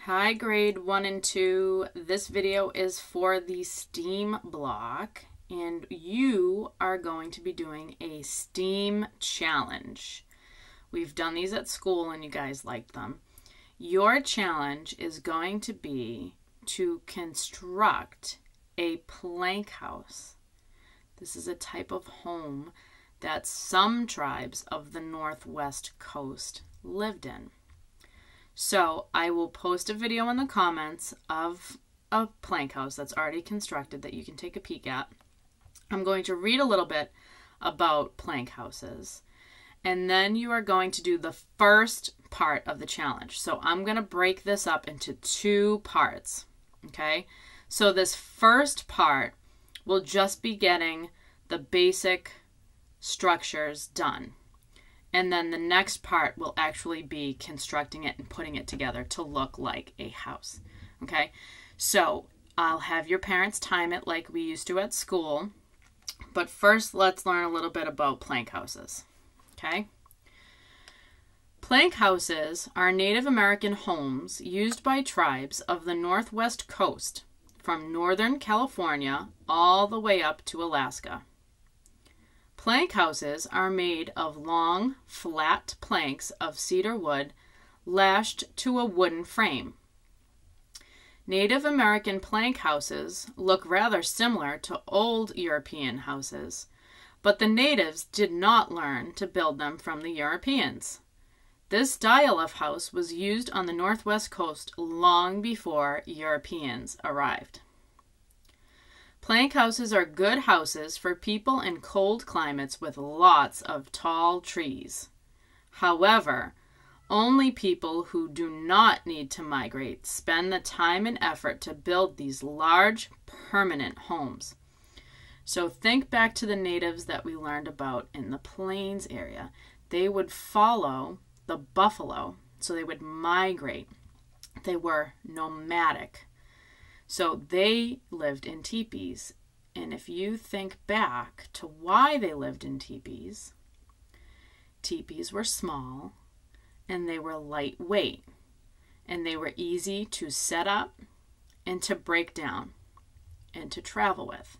Hi, grade 1 and 2. This video is for the STEAM block, and you are going to be doing a STEAM challenge. We've done these at school and you guys liked them. Your challenge is going to be to construct a plank house. This is a type of home that some tribes of the Northwest coast lived in. So I will post a video in the comments of a plank house that's already constructed that you can take a peek at. I'm going to read a little bit about plank houses, and then you are going to do the first part of the challenge. So I'm going to break this up into two parts, okay? So this first part will just be getting the basic structures done. And then the next part will actually be constructing it and putting it together to look like a house. Okay, so I'll have your parents time it like we used to at school. But first, let's learn a little bit about plank houses. Okay, plank houses are Native American homes used by tribes of the Northwest coast from northern California all the way up to Alaska. Plank houses are made of long, flat planks of cedar wood lashed to a wooden frame. Native American plank houses look rather similar to old European houses, but the natives did not learn to build them from the Europeans. This style of house was used on the Northwest coast long before Europeans arrived. Plank houses are good houses for people in cold climates with lots of tall trees. However, only people who do not need to migrate spend the time and effort to build these large, permanent homes. So think back to the natives that we learned about in the plains area. They would follow the buffalo, so they would migrate. They were nomadic. So they lived in teepees. And if you think back to why they lived in teepees, teepees were small and they were lightweight and they were easy to set up and to break down and to travel with.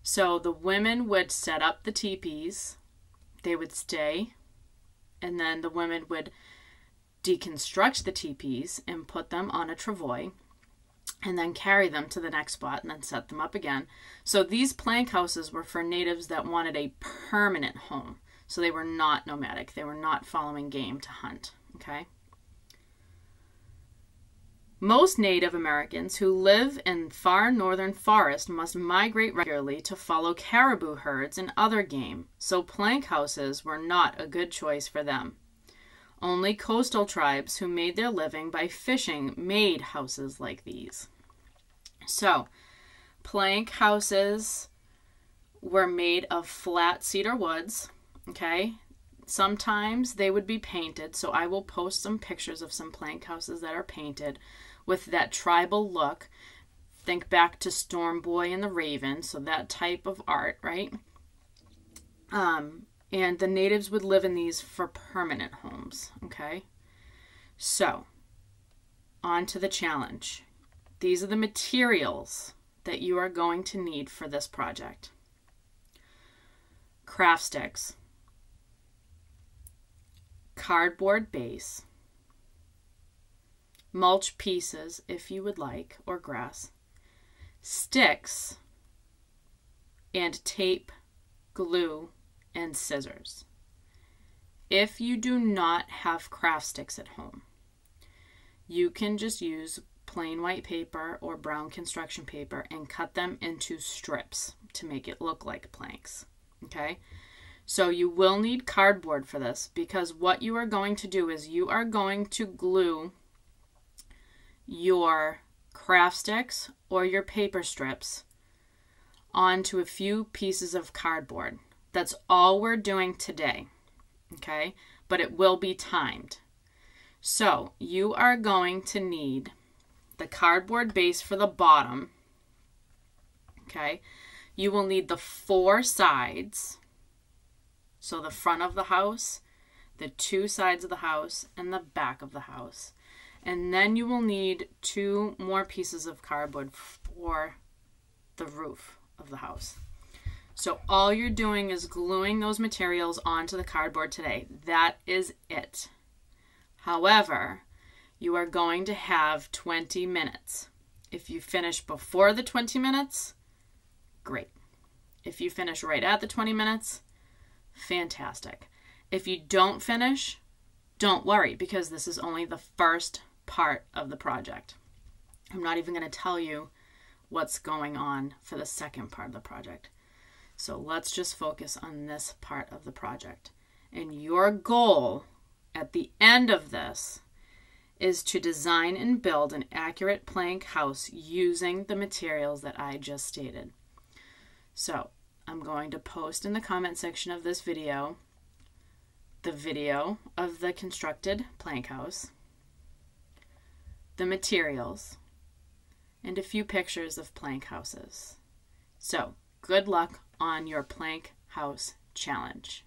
So the women would set up the teepees, they would stay, and then the women would deconstruct the teepees and put them on a travois, and then carry them to the next spot and then set them up again. So these plank houses were for natives that wanted a permanent home. So they were not nomadic. They were not following game to hunt. Okay. Most Native Americans who live in far northern forests must migrate regularly to follow caribou herds and other game. So plank houses were not a good choice for them. Only coastal tribes who made their living by fishing made houses like these. So, plank houses were made of flat cedar woods, okay? Sometimes they would be painted, so I will post some pictures of some plank houses that are painted with that tribal look. Think back to Storm Boy and the Raven, so that type of art, right? And the natives would live in these for permanent homes, okay? So, on to the challenge. These are the materials that you are going to need for this project. Craft sticks, cardboard base, mulch pieces if you would like, or grass, sticks, and tape, glue, and scissors. If you do not have craft sticks at home, you can just use plain white paper or brown construction paper and cut them into strips to make it look like planks. Okay, so you will need cardboard for this, because what you are going to do is you are going to glue your craft sticks or your paper strips onto a few pieces of cardboard. That's all we're doing today, okay? But it will be timed. So you are going to need the cardboard base for the bottom, okay? You will need the four sides, so the front of the house, the two sides of the house, and the back of the house. And then you will need 2 more pieces of cardboard for the roof of the house. So all you're doing is gluing those materials onto the cardboard today. That is it. However, you are going to have 20 minutes. If you finish before the 20 minutes, great. If you finish right at the 20 minutes, fantastic. If you don't finish, don't worry, because this is only the first part of the project. I'm not even going to tell you what's going on for the second part of the project. So let's just focus on this part of the project. And your goal at the end of this is to design and build an accurate plank house using the materials that I just stated. So I'm going to post in the comment section of this video the video of the constructed plank house, the materials, and a few pictures of plank houses. So good luck on your plank house challenge.